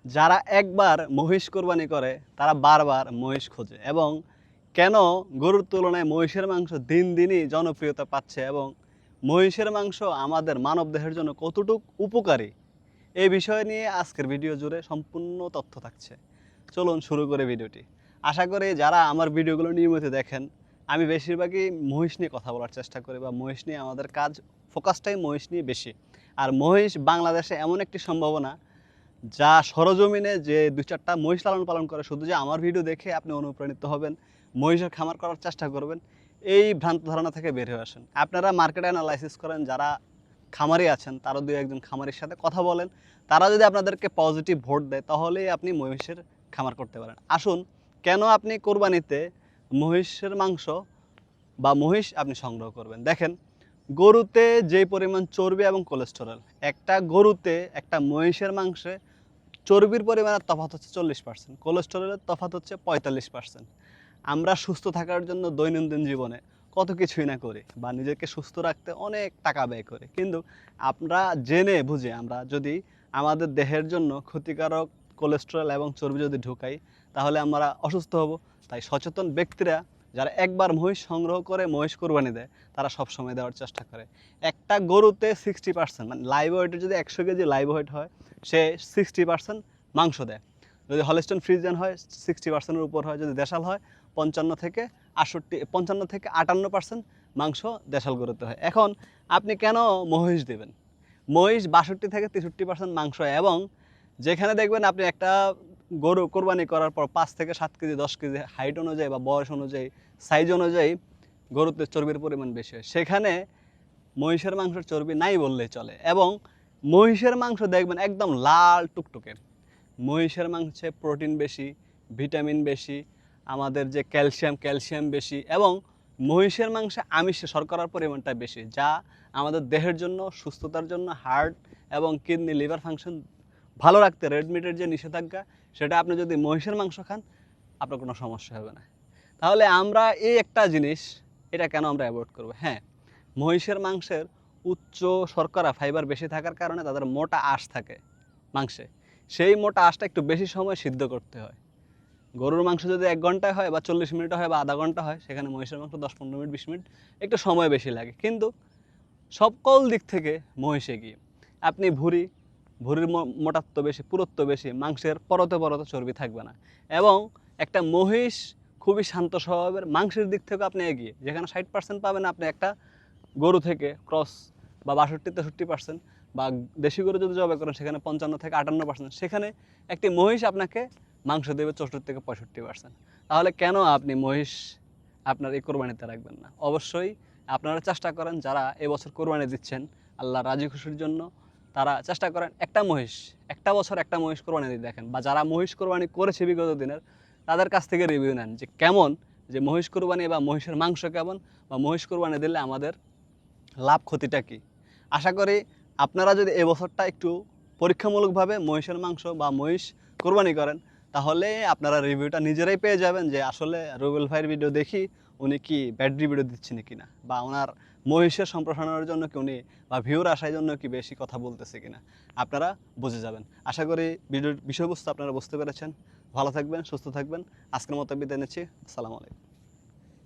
যারা একবার মহিষ কোরবানি করে তারা বারবার মহিষ খোঁজে এবং কেন গরুর তুলনায় মহিষের মাংস দিন দিনই জনপ্রিয়তা পাচ্ছে এবং মহিষের মাংস আমাদের মানবদেহের জন্য কতটুকু উপকারী এই বিষয় নিয়ে আজকের ভিডিও জুড়ে সম্পূর্ণ তথ্য থাকছে। চলুন শুরু করে ভিডিওটি। আশা করি যারা আমার ভিডিওগুলো নিয়মিত দেখেন, আমি বেশিরভাগই মহিষ নিয়ে কথা বলার চেষ্টা করি বা মহিষ নিয়ে আমাদের কাজ, ফোকাসটাই মহিষ নিয়ে বেশি। আর মহিষ বাংলাদেশে এমন একটি সম্ভাবনা যা সরজমিনে যে দুই চারটা মহিষ লালন পালন করে, শুধু যে আমার ভিডিও দেখে আপনি অনুপ্রাণিত হবেন, মহিষের খামার করার চেষ্টা করবেন, এই ভ্রান্ত ধারণা থেকে বের হয়ে আসেন। আপনারা মার্কেট অ্যানালাইসিস করেন, যারা খামারি আছেন তারা দুই একজন খামারির সাথে কথা বলেন, তারা যদি আপনাদেরকে পজিটিভ ভোট দেয় তাহলেই আপনি মহিষের খামার করতে পারেন। আসুন, কেন আপনি কোরবানিতে মহিষের মাংস বা মহিষ আপনি সংগ্রহ করবেন। দেখেন, গরুতে যে পরিমাণ চর্বি এবং কোলেস্টেরল, একটা গরুতে একটা মহিষের মাংসে চর্বির পরিমাণের তফাৎ হচ্ছে 40%, কোলেস্টেরলের তফাৎ হচ্ছে 45%। আমরা সুস্থ থাকার জন্য দৈনন্দিন জীবনে কত কিছুই না করি বা নিজেকে সুস্থ রাখতে অনেক টাকা ব্যয় করি, কিন্তু আমরা জেনে বুঝে আমরা যদি আমাদের দেহের জন্য ক্ষতিকারক কোলেস্টেরল এবং চর্বি যদি ঢুকাই তাহলে আমরা অসুস্থ হব। তাই সচেতন ব্যক্তিরা যারা একবার মহিষ সংগ্রহ করে মহিষ কোরবানি দেয় তারা সবসময় দেওয়ার চেষ্টা করে। একটা গরুতে 60%, মানে লাইভ ওয়েটের যদি 100 কেজি লাইভ ওয়েট হয়, সে 60% মাংস দেয়। যদি হলস্টেইন ফ্রিজিয়ান হয় 60%-এর উপর হয়, যদি দেশাল হয় 55 থেকে 58% মাংস দেশাল গরুতে হয়। এখন আপনি কেন মহিষ দেবেন? মহিষ 62 থেকে 63% মাংস হয় এবং যেখানে দেখবেন আপনি একটা গরু কোরবানি করার পর 5 থেকে 7 কেজি 10 কেজি হাইট অনুযায়ী বা বয়স অনুযায়ী সাইজ অনুযায়ী গরুতে চর্বির পরিমাণ বেশি হয়, সেখানে মহিষের মাংসের চর্বি নাই বললেই চলে। এবং মহিষের মাংস দেখবেন একদম লাল টুকটুকে। মহিষের মাংসে প্রোটিন বেশি, ভিটামিন বেশি, আমাদের যে ক্যালসিয়াম বেশি এবং মহিষের মাংসে আমিষে শর্করার পরিমাণটা বেশি, যা আমাদের দেহের জন্য, সুস্থতার জন্য, হার্ট এবং কিডনি লিভার ফাংশন ভালো রাখতে রেড মিটের যে নিষেধাজ্ঞা, সেটা আপনি যদি মহিষের মাংস খান আপনার কোনো সমস্যা হবে না। তাহলে আমরা এই একটা জিনিস, এটা কেন আমরা অ্যাভয়েড করবো? হ্যাঁ, মহিষের মাংসের উচ্চ শর্করা ফাইবার বেশি থাকার কারণে তাদের মোটা আঁশ থাকে মাংসে, সেই মোটা আঁশটা একটু বেশি সময় সিদ্ধ করতে হয়। গরুর মাংস যদি 1 ঘন্টায় হয় বা 40 মিনিটে হয় বা আধা ঘন্টা হয়, সেখানে মহিষের মাংস 10-15 মিনিট 20 মিনিট একটু সময় বেশি লাগে, কিন্তু সকল দিক থেকে মহিষ এগিয়ে। আপনি ভুঁড়ির মোটাত্ব বেশি, পুরুত্ব বেশি, মাংসের পরতে পরতে চর্বি থাকবে না এবং একটা মহিষ খুবই শান্ত স্বভাবের, মাংসের দিক থেকে আপনি এগিয়ে। যেখানে 60% পাবেন আপনি একটা গরু থেকে ক্রস বা 62-63%, বা দেশি গরু যদি জবাই করেন সেখানে 55 থেকে 58%, সেখানে একটি মহিষ আপনাকে মাংস দেবে 64 থেকে 65%। তাহলে কেন আপনি মহিষ আপনার এই কোরবানিতে রাখবেন না? অবশ্যই আপনারা চেষ্টা করেন, যারা এবছর কোরবানি দিচ্ছেন আল্লাহ রাজি খুশির জন্য, তারা চেষ্টা করেন একটা বছর একটা মহিষ কোরবানি দিয়ে দেখেন, বা যারা মহিষ কোরবানি করেছে বিগত দিনের তাদের কাছ থেকে রিভিউ নেন যে কেমন, যে মহিষ কোরবানি বা মহিষের মাংস কেমন, বা মহিষ কোরবানি দিলে আমাদের লাভ ক্ষতিটা কী। আশা করি আপনারা যদি এবছরটা একটু পরীক্ষামূলকভাবে মহিষের মাংস বা মহিষ কোরবানি করেন তাহলে আপনারা রিভিউটা নিজেরাই পেয়ে যাবেন যে আসলে রুবেল ভাইয়ের ভিডিও দেখি উনি কি ব্যাড রিভিউ দিচ্ছেন কিনা, বা ওনার মহিষের সম্প্রসারণের জন্য কি উনি বা ভিউর আসার জন্য কি বেশি কথা বলতেছে কিনা, আপনারা বুঝে যাবেন। আশা করি ভিডিওর বিষয়বস্তু আপনারা বুঝতে পেরেছেন। ভালো থাকবেন, সুস্থ থাকবেন। আজকের মতো বিদায় নিচ্ছি। আসসালামু আলাইকুম।